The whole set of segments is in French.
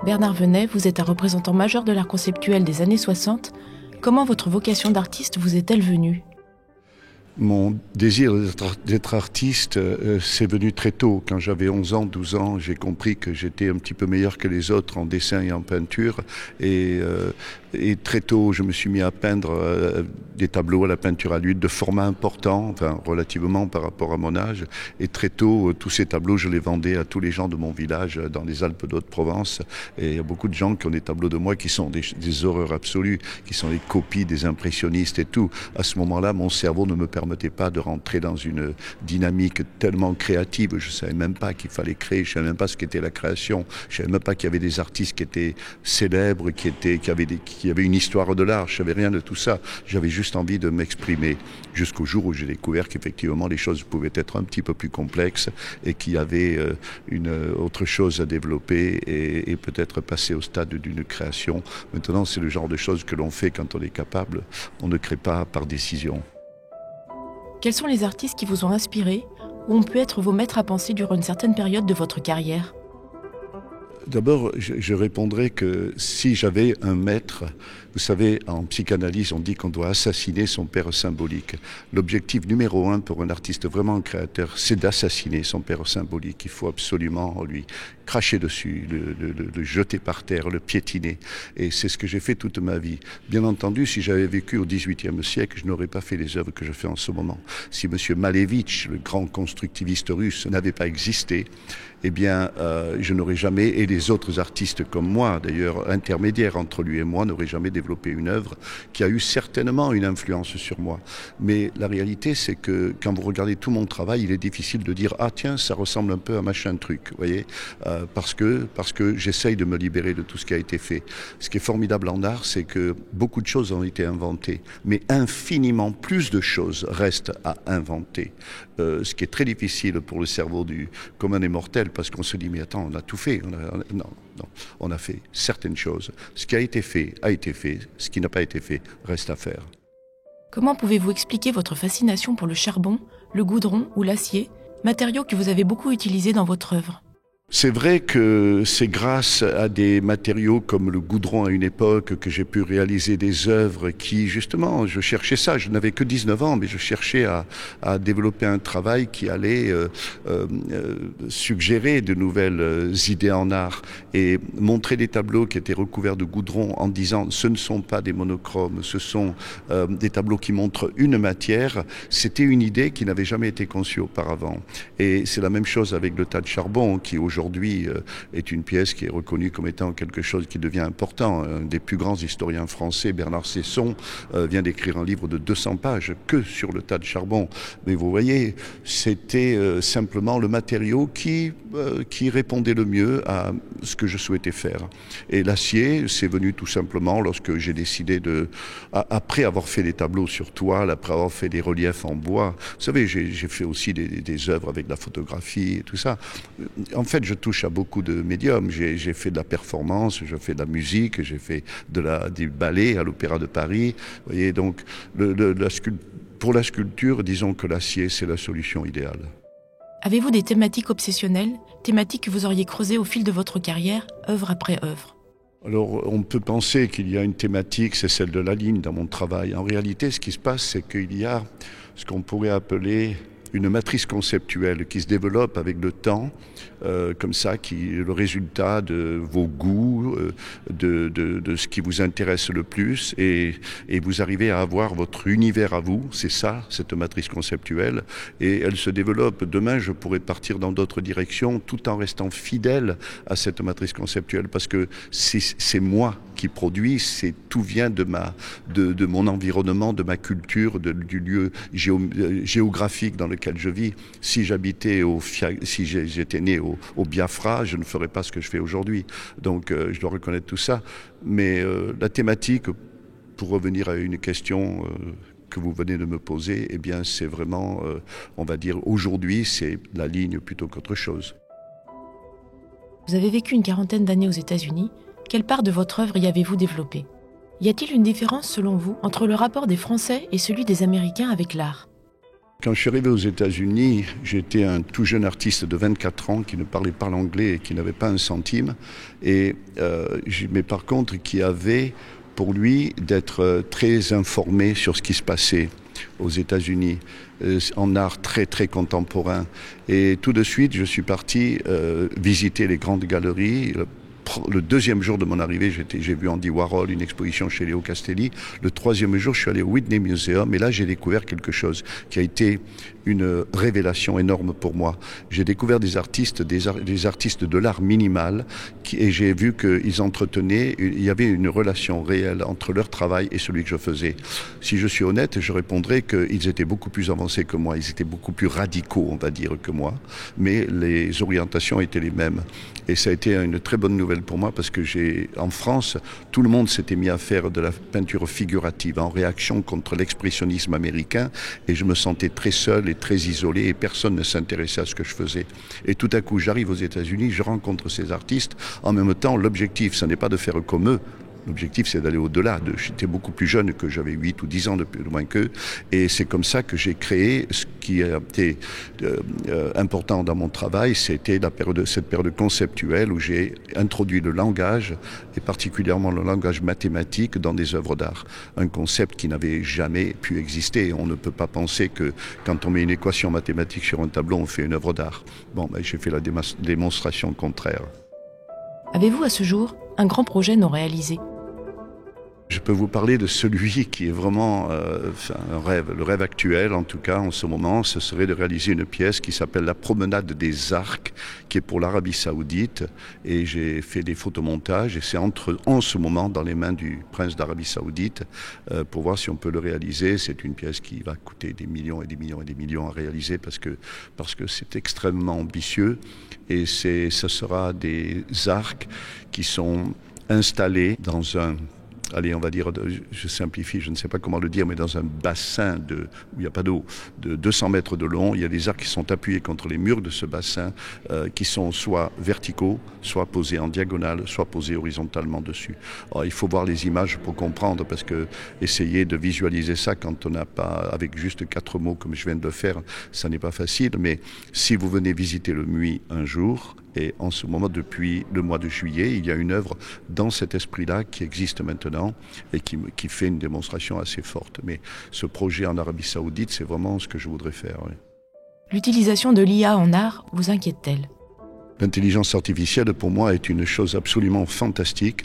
Bernard Venet, vous êtes un représentant majeur de l'art conceptuel des années 60. Comment votre vocation d'artiste vous est-elle venue ? Mon désir d'être artiste, c'est venu très tôt. Quand j'avais 11 ans, 12 ans, j'ai compris que j'étais un petit peu meilleur que les autres en dessin et en peinture. Et très tôt, je me suis mis à peindre des tableaux à la peinture à l'huile de format important, enfin relativement par rapport à mon âge. Et très tôt, tous ces tableaux, je les vendais à tous les gens de mon village dans les Alpes d'Haute-Provence. Et il y a beaucoup de gens qui ont des tableaux de moi qui sont des horreurs absolues, qui sont des copies des impressionnistes et tout. À ce moment-là, mon cerveau ne me permettait pas de rentrer dans une dynamique tellement créative. Je ne savais même pas qu'il fallait créer, je ne savais même pas ce qu'était la création, je ne savais même pas qu'il y avait des artistes qui étaient célèbres, qui avaient une histoire de l'art, je ne savais rien de tout ça. J'avais juste envie de m'exprimer jusqu'au jour où j'ai découvert qu'effectivement les choses pouvaient être un petit peu plus complexes et qu'il y avait une autre chose à développer et peut-être passer au stade d'une création. Maintenant, c'est le genre de choses que l'on fait quand on est capable. On ne crée pas par décision. Quels sont les artistes qui vous ont inspiré ou ont pu être vos maîtres à penser durant une certaine période de votre carrière ? D'abord, je répondrai que si j'avais un maître, vous savez, en psychanalyse, on dit qu'on doit assassiner son père symbolique. L'objectif numéro 1 pour un artiste vraiment créateur, c'est d'assassiner son père symbolique. Il faut absolument lui cracher dessus, le jeter par terre, le piétiner. Et c'est ce que j'ai fait toute ma vie. Bien entendu, si j'avais vécu au XVIIIe siècle, je n'aurais pas fait les œuvres que je fais en ce moment. Si M. Malevich, le grand constructiviste russe, n'avait pas existé, eh bien, je n'aurais jamais, et les autres artistes comme moi, d'ailleurs, intermédiaires entre lui et moi, n'auraient jamais développé une œuvre qui a eu certainement une influence sur moi. Mais la réalité, c'est que quand vous regardez tout mon travail, il est difficile de dire « Ah tiens, ça ressemble un peu à machin truc », vous voyez, parce que j'essaye de me libérer de tout ce qui a été fait. Ce qui est formidable en art, c'est que beaucoup de choses ont été inventées, mais infiniment plus de choses restent à inventer. Ce qui est très difficile pour le cerveau du commun des mortels, parce qu'on se dit, mais attends, on a tout fait. Non, on a fait certaines choses. Ce qui a été fait, ce qui n'a pas été fait, reste à faire. Comment pouvez-vous expliquer votre fascination pour le charbon, le goudron ou l'acier, matériaux que vous avez beaucoup utilisés dans votre œuvre ? C'est vrai que c'est grâce à des matériaux comme le goudron à une époque que j'ai pu réaliser des œuvres qui, justement, je cherchais ça. Je n'avais que 19 ans, mais je cherchais à développer un travail qui allait suggérer de nouvelles idées en art et montrer des tableaux qui étaient recouverts de goudron en disant ce ne sont pas des monochromes, ce sont des tableaux qui montrent une matière. C'était une idée qui n'avait jamais été conçue auparavant. Et c'est la même chose avec le tas de charbon qui aujourd'hui est une pièce qui est reconnue comme étant quelque chose qui devient important. Un des plus grands historiens français, Bernard Cesson, vient d'écrire un livre de 200 pages que sur le tas de charbon. Mais vous voyez, c'était simplement le matériau qui répondait le mieux à ce que je souhaitais faire. Et l'acier, c'est venu tout simplement lorsque j'ai décidé après avoir fait des tableaux sur toile, après avoir fait des reliefs en bois. Vous savez, j'ai fait aussi des œuvres avec la photographie et tout ça. En fait, je touche à beaucoup de médiums. J'ai fait de la performance, je fais de la musique, j'ai fait du ballet à l'Opéra de Paris. Vous voyez, donc, pour la sculpture, disons que l'acier, c'est la solution idéale. Avez-vous des thématiques obsessionnelles, thématiques que vous auriez creusées au fil de votre carrière, œuvre après œuvre ? Alors, on peut penser qu'il y a une thématique, c'est celle de la ligne dans mon travail. En réalité, ce qui se passe, c'est qu'il y a ce qu'on pourrait appeler une matrice conceptuelle qui se développe avec le temps, comme ça, qui est le résultat de vos goûts, de ce qui vous intéresse le plus, et vous arrivez à avoir votre univers à vous, c'est ça, cette matrice conceptuelle, et elle se développe. Demain, je pourrais partir dans d'autres directions, tout en restant fidèle à cette matrice conceptuelle, parce que c'est moi qui produit, tout vient de mon environnement, de ma culture, du lieu géographique dans lequel je vis. Si j'étais né au Biafra, je ne ferais pas ce que je fais aujourd'hui. Donc je dois reconnaître tout ça. Mais la thématique, pour revenir à une question que vous venez de me poser, eh bien c'est vraiment, on va dire, aujourd'hui, c'est la ligne plutôt qu'autre chose. Vous avez vécu une 40aine d'années aux États-Unis. Quelle part de votre œuvre y avez-vous développée ? Y a-t-il une différence, selon vous, entre le rapport des Français et celui des Américains avec l'art ? Quand je suis arrivé aux États-Unis, j'étais un tout jeune artiste de 24 ans qui ne parlait pas l'anglais et qui n'avait pas un centime. Mais par contre, qui avait pour lui d'être très informé sur ce qui se passait aux États-Unis, en art très très contemporain. Et tout de suite, je suis parti visiter les grandes galeries. Le deuxième jour de mon arrivée, j'ai vu Andy Warhol, une exposition chez Leo Castelli. Le troisième jour, je suis allé au Whitney Museum et là, j'ai découvert quelque chose qui a été une révélation énorme pour moi. J'ai découvert des artistes de l'art minimal et j'ai vu qu'ils entretenaient, il y avait une relation réelle entre leur travail et celui que je faisais. Si je suis honnête, je répondrais qu'ils étaient beaucoup plus avancés que moi, ils étaient beaucoup plus radicaux, on va dire, que moi, mais les orientations étaient les mêmes. Et ça a été une très bonne nouvelle pour moi parce que en France, tout le monde s'était mis à faire de la peinture figurative en réaction contre l'expressionnisme américain et je me sentais très seul et très isolé et personne ne s'intéressait à ce que je faisais. Et tout à coup, j'arrive aux États-Unis, je rencontre ces artistes. En même temps, l'objectif, ce n'est pas de faire comme eux. L'objectif, c'est d'aller au-delà. J'étais beaucoup plus jeune que j'avais 8 ou 10 ans de plus ou moins qu'eux. Et c'est comme ça que j'ai créé ce qui a été important dans mon travail. C'était cette période conceptuelle où j'ai introduit le langage, et particulièrement le langage mathématique, dans des œuvres d'art. Un concept qui n'avait jamais pu exister. On ne peut pas penser que quand on met une équation mathématique sur un tableau, on fait une œuvre d'art. Bon, j'ai fait la démonstration contraire. Avez-vous à ce jour un grand projet non réalisé ? Je peux vous parler de celui qui est vraiment un rêve. Le rêve actuel, en tout cas, en ce moment, ce serait de réaliser une pièce qui s'appelle La Promenade des Arcs, qui est pour l'Arabie Saoudite. Et j'ai fait des photomontages et c'est en ce moment dans les mains du prince d'Arabie Saoudite pour voir si on peut le réaliser. C'est une pièce qui va coûter des millions et des millions et des millions à réaliser parce que c'est extrêmement ambitieux. Et ce sera des arcs qui sont installés dans on va dire, je simplifie, je ne sais pas comment le dire, mais dans un bassin où il n'y a pas d'eau, de 200 mètres de long. Il y a des arcs qui sont appuyés contre les murs de ce bassin, qui sont soit verticaux, soit posés en diagonale, soit posés horizontalement dessus. Alors, il faut voir les images pour comprendre, parce que essayer de visualiser ça quand on n'a pas, avec juste 4 mots comme je viens de le faire, ça n'est pas facile. Mais si vous venez visiter le MUI un jour, et en ce moment, depuis le mois de juillet, il y a une œuvre dans cet esprit-là qui existe maintenant et qui fait une démonstration assez forte. Mais ce projet en Arabie Saoudite, c'est vraiment ce que je voudrais faire. Oui. L'utilisation de l'IA en art vous inquiète-t-elle ? L'intelligence artificielle, pour moi, est une chose absolument fantastique.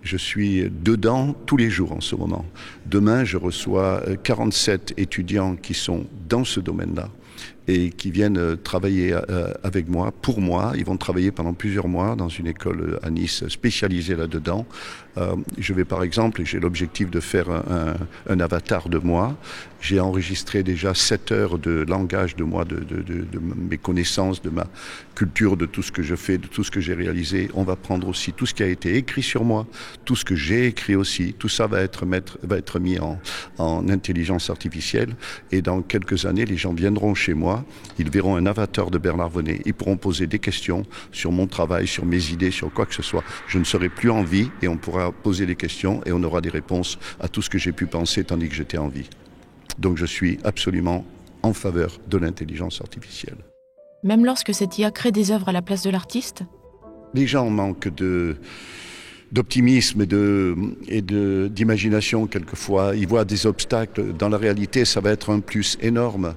Je suis dedans tous les jours en ce moment. Demain, je reçois 47 étudiants qui sont dans ce domaine-là et qui viennent travailler avec moi, pour moi. Ils vont travailler pendant plusieurs mois dans une école à Nice spécialisée là-dedans. Je vais par exemple, j'ai l'objectif de faire un avatar de moi. J'ai enregistré déjà 7 heures de langage de moi, de mes connaissances, de ma culture, de tout ce que je fais, de tout ce que j'ai réalisé. On va prendre aussi tout ce qui a été écrit sur moi, tout ce que j'ai écrit aussi. Tout ça va être mis en intelligence artificielle. Et dans quelques années, les gens viendront chez moi, ils verront un avatar de Bernard Venet. Ils pourront poser des questions sur mon travail, sur mes idées, sur quoi que ce soit. Je ne serai plus en vie et on pourra poser des questions et on aura des réponses à tout ce que j'ai pu penser tandis que j'étais en vie. Donc je suis absolument en faveur de l'intelligence artificielle. Même lorsque cette IA crée des œuvres à la place de l'artiste ? Les gens manquent d'optimisme et d'imagination quelquefois. Ils voient des obstacles. Dans la réalité, ça va être un plus énorme.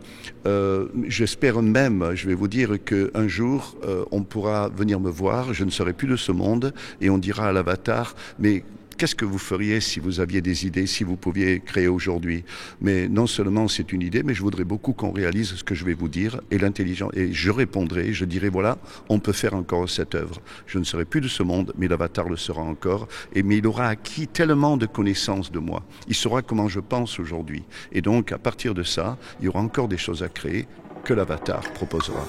J'espère même, je vais vous dire, qu'un jour, on pourra venir me voir, je ne serai plus de ce monde, et on dira à l'avatar, mais qu'est-ce que vous feriez si vous aviez des idées, si vous pouviez créer aujourd'hui ? Mais non seulement c'est une idée, mais je voudrais beaucoup qu'on réalise ce que je vais vous dire et je répondrai, je dirai voilà, on peut faire encore cette œuvre. Je ne serai plus de ce monde, mais l'avatar le sera encore. Mais il aura acquis tellement de connaissances de moi. Il saura comment je pense aujourd'hui. Et donc, à partir de ça, il y aura encore des choses à créer que l'avatar proposera.